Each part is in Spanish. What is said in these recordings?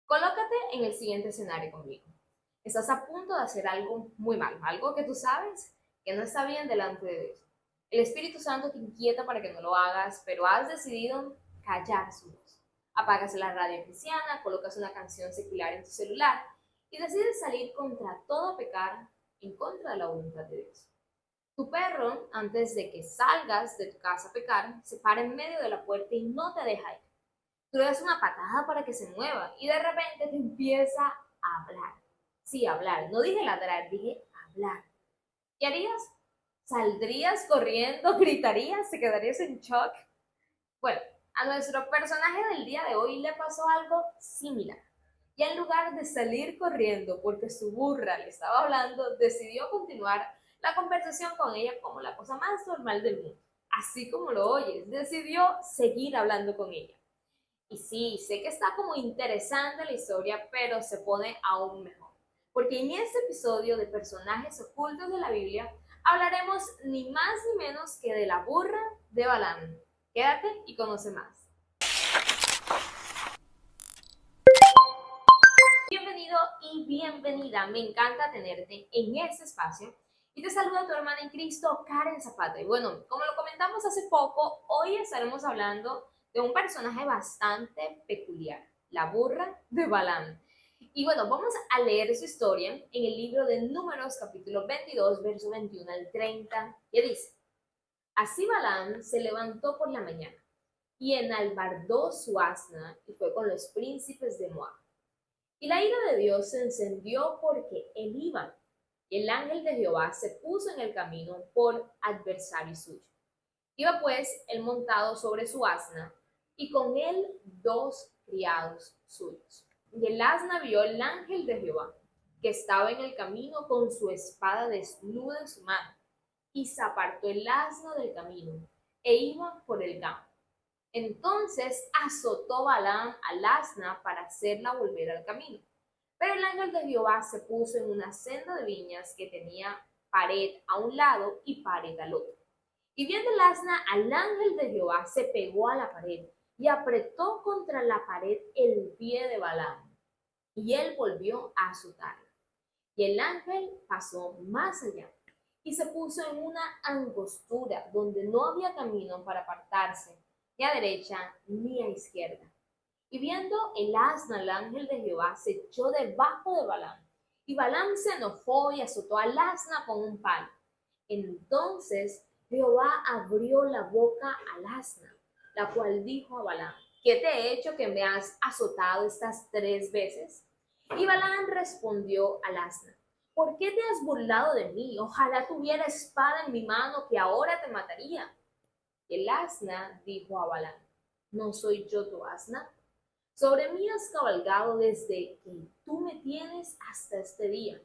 Colócate en el siguiente escenario conmigo. Estás a punto de hacer algo muy malo, algo que tú sabes que no está bien delante de Dios. El Espíritu Santo te inquieta para que no lo hagas, pero has decidido callar su voz. Apagas la radio cristiana, colocas una canción secular en tu celular y decides salir contra todo pecar en contra de la voluntad de Dios. Tu perro, antes de que salgas de tu casa a pecar, se para en medio de la puerta y no te deja ir. Tú le das una patada para que se mueva y de repente te empieza a hablar. Sí, hablar. No dije ladrar, dije hablar. ¿Qué harías? ¿Saldrías corriendo? ¿Gritarías? ¿Te quedarías en shock? Bueno, a nuestro personaje del día de hoy le pasó algo similar. Y en lugar de salir corriendo porque su burra le estaba hablando, decidió continuar la conversación con ella como la cosa más normal del mundo. Así como lo oyes, decidió seguir hablando con ella. Y sí, sé que está como interesante la historia, pero se pone aún mejor. Porque en este episodio de personajes ocultos de la Biblia hablaremos ni más ni menos que de la burra de Balaam. Quédate y conoce más. Bienvenido y bienvenida. Me encanta tenerte en este espacio. Y te saluda tu hermana en Cristo, Karen Zapata. Y bueno, como lo comentamos hace poco, hoy estaremos hablando de un personaje bastante peculiar, la burra de Balaam. Y bueno, vamos a leer su historia en el libro de Números, capítulo 22, verso 21 al 30, que dice: Así Balaam se levantó por la mañana y enalbardó su asna y fue con los príncipes de Moab. Y la ira de Dios se encendió porque él iba. Y el ángel de Jehová se puso en el camino por adversario suyo. Iba pues él montado sobre su asna, y con él dos criados suyos. Y el asna vio el ángel de Jehová, que estaba en el camino con su espada desnuda en su mano, y se apartó el asna del camino, e iba por el campo. Entonces azotó Balaam al asna para hacerla volver al camino. Pero el ángel de Jehová se puso en una senda de viñas que tenía pared a un lado y pared al otro. Y viendo el asna al ángel de Jehová, se pegó a la pared y apretó contra la pared el pie de Balaam. Y él volvió a azotarla. Y el ángel pasó más allá y se puso en una angostura donde no había camino para apartarse, ni a derecha ni a izquierda. Y viendo el asna al ángel de Jehová, se echó debajo de Balaam. Y Balaam se enojó y azotó al asna con un palo. Entonces Jehová abrió la boca al asna, la cual dijo a Balaam: ¿Qué te he hecho que me has azotado estas 3 veces? Y Balaam respondió al asna: ¿Por qué te has burlado de mí? Ojalá tuviera espada en mi mano, que ahora te mataría. Y el asna dijo a Balaam: ¿No soy yo tu asna? Sobre mí has cabalgado desde que tú me tienes hasta este día.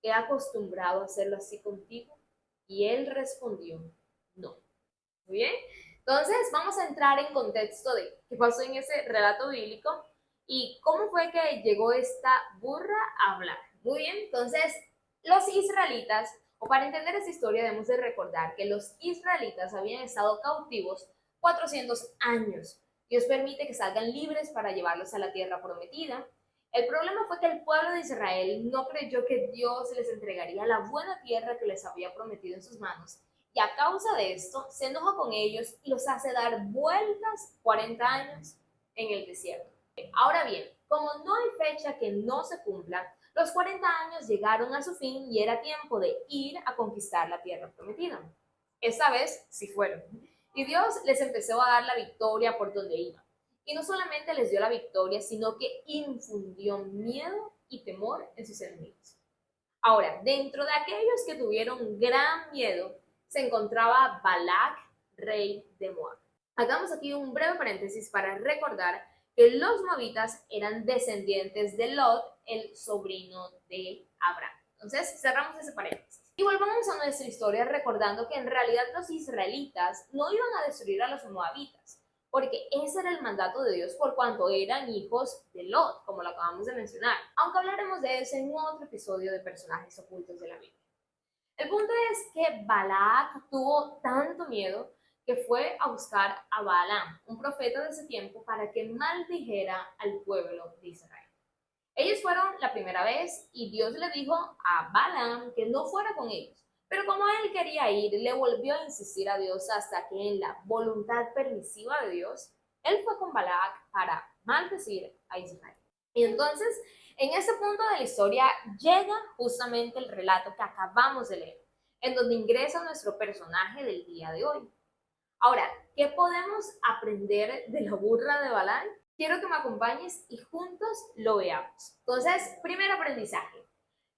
¿He acostumbrado a hacerlo así contigo? Y él respondió: No. Muy bien. Entonces vamos a entrar en contexto de qué pasó en ese relato bíblico y cómo fue que llegó esta burra a hablar. Muy bien. Entonces los israelitas, o para entender esta historia debemos de recordar que los israelitas habían estado cautivos 400 años. Dios permite que salgan libres para llevarlos a la tierra prometida. El problema fue que el pueblo de Israel no creyó que Dios les entregaría la buena tierra que les había prometido en sus manos, y a causa de esto se enoja con ellos y los hace dar vueltas 40 años en el desierto. Ahora bien, como no hay fecha que no se cumpla, los 40 años llegaron a su fin y era tiempo de ir a conquistar la tierra prometida. Esta vez sí fueron. Y Dios les empezó a dar la victoria por donde iban. Y no solamente les dio la victoria, sino que infundió miedo y temor en sus enemigos. Ahora, dentro de aquellos que tuvieron gran miedo, se encontraba Balac, rey de Moab. Hagamos aquí un breve paréntesis para recordar que los moabitas eran descendientes de Lot, el sobrino de Abraham. Entonces, cerramos ese paréntesis. Y volvamos a nuestra historia recordando que en realidad los israelitas no iban a destruir a los moabitas, porque ese era el mandato de Dios por cuanto eran hijos de Lot, como lo acabamos de mencionar, aunque hablaremos de eso en otro episodio de personajes ocultos de la Biblia. El punto es que Balac tuvo tanto miedo que fue a buscar a Balaam, un profeta de ese tiempo, para que maldijera al pueblo de Israel. Ellos fueron la primera vez y Dios le dijo a Balaam que no fuera con ellos. Pero como él quería ir, le volvió a insistir a Dios hasta que en la voluntad permisiva de Dios, él fue con Balac para maldecir a Israel. Y entonces, en este punto de la historia llega justamente el relato que acabamos de leer, en donde ingresa nuestro personaje del día de hoy. Ahora, ¿qué podemos aprender de la burra de Balaam? Quiero que me acompañes y juntos lo veamos. Entonces, primer aprendizaje.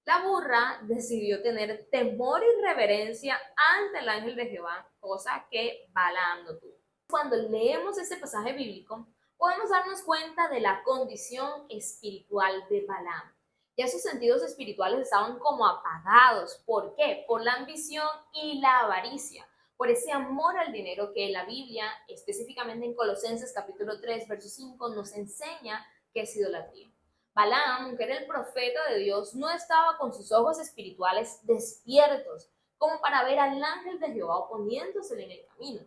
La burra decidió tener temor y reverencia ante el ángel de Jehová, cosa que Balaam no tuvo. Cuando leemos este pasaje bíblico, podemos darnos cuenta de la condición espiritual de Balaam. Ya sus sentidos espirituales estaban como apagados. ¿Por qué? Por la ambición y la avaricia, por ese amor al dinero que la Biblia, específicamente en Colosenses capítulo 3, verso 5, nos enseña que es idolatría. Balaam, aunque era el profeta de Dios, no estaba con sus ojos espirituales despiertos, como para ver al ángel de Jehová oponiéndosele en el camino.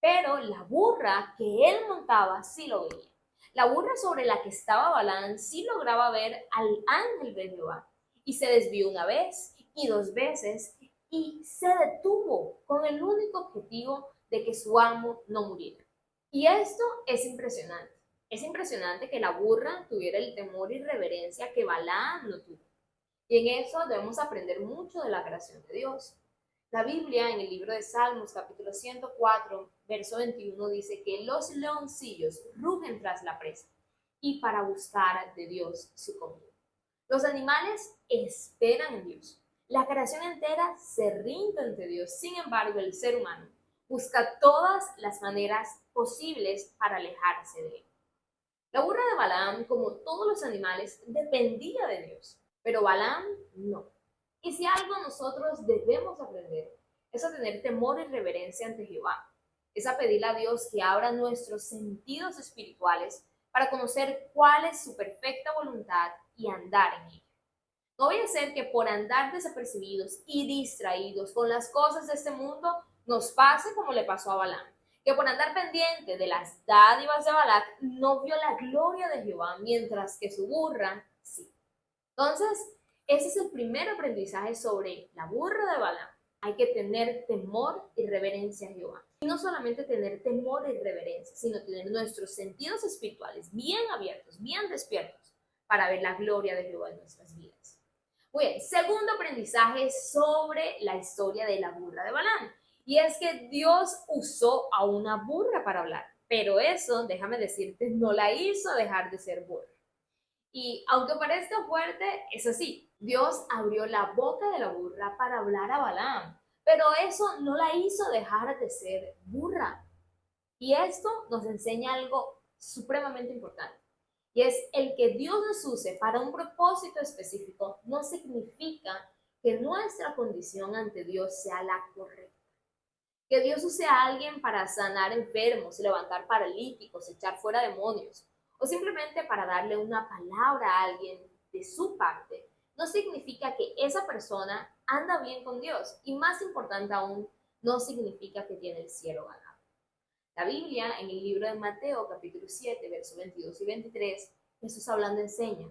Pero la burra que él montaba sí lo veía. La burra sobre la que estaba Balaam sí lograba ver al ángel de Jehová. Y se desvió una vez y dos veces y se detuvo con el único objetivo de que su amo no muriera. Y esto es impresionante. Es impresionante que la burra tuviera el temor y reverencia que Balaam no tuvo. Y en eso debemos aprender mucho de la creación de Dios. La Biblia, en el libro de Salmos, capítulo 104, verso 21, dice que los leoncillos rugen tras la presa y para buscar de Dios su comida. Los animales esperan en Dios. La creación entera se rinde ante Dios. Sin embargo, el ser humano busca todas las maneras posibles para alejarse de él. La burra de Balaam, como todos los animales, dependía de Dios, pero Balaam no. Y si algo nosotros debemos aprender, es a tener temor y reverencia ante Jehová. Es a pedirle a Dios que abra nuestros sentidos espirituales para conocer cuál es su perfecta voluntad y andar en ella. No vaya a ser que por andar desapercibidos y distraídos con las cosas de este mundo nos pase como le pasó a Balaam, que por andar pendiente de las dádivas de Balac no vio la gloria de Jehová, mientras que su burra sí. Entonces, ese es el primer aprendizaje sobre la burra de Balaam. Hay que tener temor y reverencia a Jehová. Y no solamente tener temor y reverencia, sino tener nuestros sentidos espirituales bien abiertos, bien despiertos, para ver la gloria de Jehová en nuestras vidas. Muy bien, segundo aprendizaje sobre la historia de la burra de Balaam. Y es que Dios usó a una burra para hablar, pero eso, déjame decirte, no la hizo dejar de ser burra. Y aunque parezca fuerte, es así. Dios abrió la boca de la burra para hablar a Balaam, pero eso no la hizo dejar de ser burra. Y esto nos enseña algo supremamente importante. Y es el que Dios nos use para un propósito específico no significa que nuestra condición ante Dios sea la correcta. Que Dios use a alguien para sanar enfermos, levantar paralíticos, echar fuera demonios, o simplemente para darle una palabra a alguien de su parte, no significa que esa persona anda bien con Dios. Y más importante aún, no significa que tiene el cielo ganado. La Biblia, en el libro de Mateo, capítulo 7, versos 22 y 23, Jesús hablando enseña: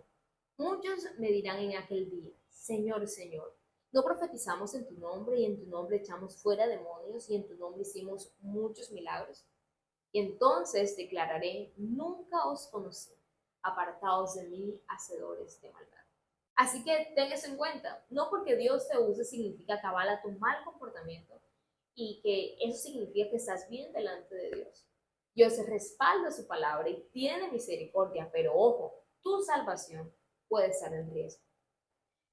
muchos me dirán en aquel día, Señor, Señor, ¿no profetizamos en tu nombre y en tu nombre echamos fuera demonios y en tu nombre hicimos muchos milagros? Y entonces declararé, nunca os conocí, apartaos de mí, hacedores de maldad. Así que ten eso en cuenta, no porque Dios te use significa que avala tu mal comportamiento y que eso significa que estás bien delante de Dios. Dios respalda su palabra y tiene misericordia, pero ojo, tu salvación puede estar en riesgo.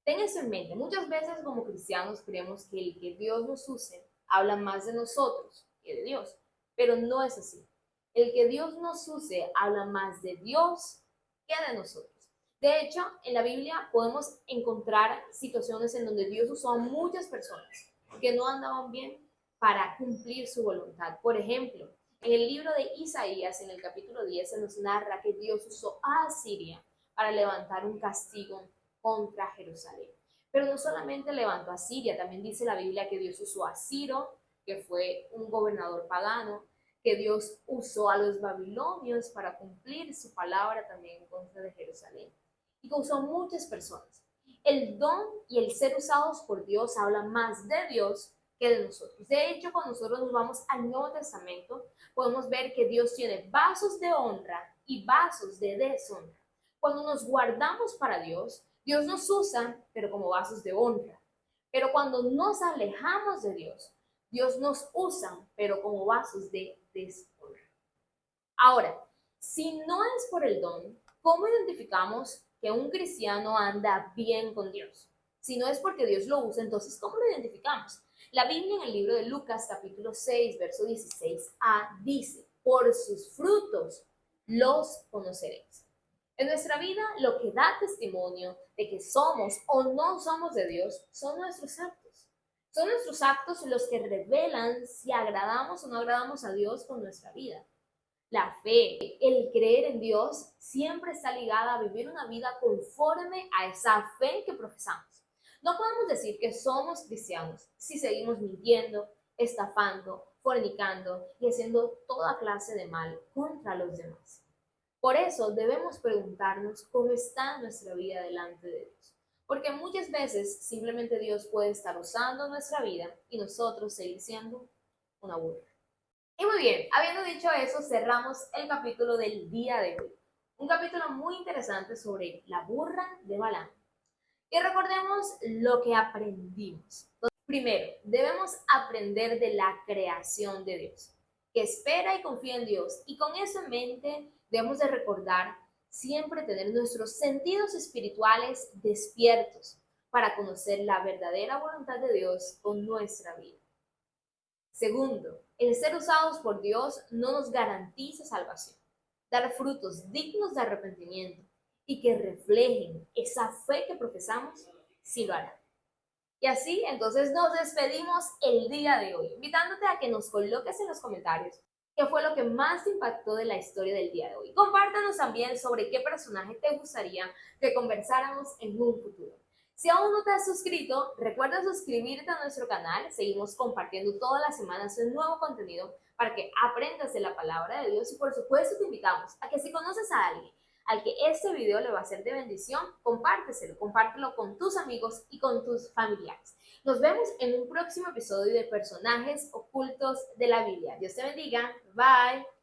Ten eso en mente. Muchas veces como cristianos creemos que el que Dios nos use habla más de nosotros que de Dios, pero no es así. El que Dios nos use habla más de Dios que de nosotros. De hecho, en la Biblia podemos encontrar situaciones en donde Dios usó a muchas personas que no andaban bien para cumplir su voluntad. Por ejemplo, en el libro de Isaías, en el capítulo 10, se nos narra que Dios usó a Asiria para levantar un castigo contra Jerusalén. Pero no solamente levantó a Siria, también dice la Biblia que Dios usó a Ciro, que fue un gobernador pagano, que Dios usó a los babilonios para cumplir su palabra también en contra de Jerusalén. y que usó muchas personas. El don y el ser usados por Dios hablan más de Dios que de nosotros. De hecho, cuando nosotros nos vamos al Nuevo Testamento, podemos ver que Dios tiene vasos de honra y vasos de deshonra. Cuando nos guardamos para Dios, Dios nos usa, pero como vasos de honra. Pero cuando nos alejamos de Dios, Dios nos usa, pero como vasos de deshonra. Ahora, si no es por el don, ¿cómo identificamos que un cristiano anda bien con Dios? Si no es porque Dios lo usa, entonces ¿cómo lo identificamos? La Biblia en el libro de Lucas capítulo 6, verso 16a dice, por sus frutos los conoceréis. En nuestra vida lo que da testimonio de que somos o no somos de Dios son nuestros actos. Son nuestros actos los que revelan si agradamos o no agradamos a Dios con nuestra vida. La fe, el creer en Dios, siempre está ligada a vivir una vida conforme a esa fe que profesamos. No podemos decir que somos cristianos si seguimos mintiendo, estafando, fornicando y haciendo toda clase de mal contra los demás. Por eso debemos preguntarnos cómo está nuestra vida delante de Dios. Porque muchas veces simplemente Dios puede estar usando nuestra vida y nosotros seguir siendo una burla. Y muy bien, habiendo dicho eso, cerramos el capítulo del día de hoy. Un capítulo muy interesante sobre la burra de Balaam. Y recordemos lo que aprendimos. Primero, debemos aprender de la creación de Dios, que espera y confía en Dios. Y con eso en mente, debemos de recordar siempre tener nuestros sentidos espirituales despiertos para conocer la verdadera voluntad de Dios con nuestra vida. Segundo, el ser usados por Dios no nos garantiza salvación. Dar frutos dignos de arrepentimiento y que reflejen esa fe que profesamos, sí lo hará. Y así, entonces, nos despedimos el día de hoy, invitándote a que nos coloques en los comentarios qué fue lo que más te impactó de la historia del día de hoy. Compártanos también sobre qué personaje te gustaría que conversáramos en un futuro. Si aún no te has suscrito, recuerda suscribirte a nuestro canal. Seguimos compartiendo todas las semanas un nuevo contenido para que aprendas de la palabra de Dios y por supuesto te invitamos a que si conoces a alguien al que este video le va a ser de bendición, compártelo con tus amigos y con tus familiares. Nos vemos en un próximo episodio de Personajes Ocultos de la Biblia. Dios te bendiga. Bye.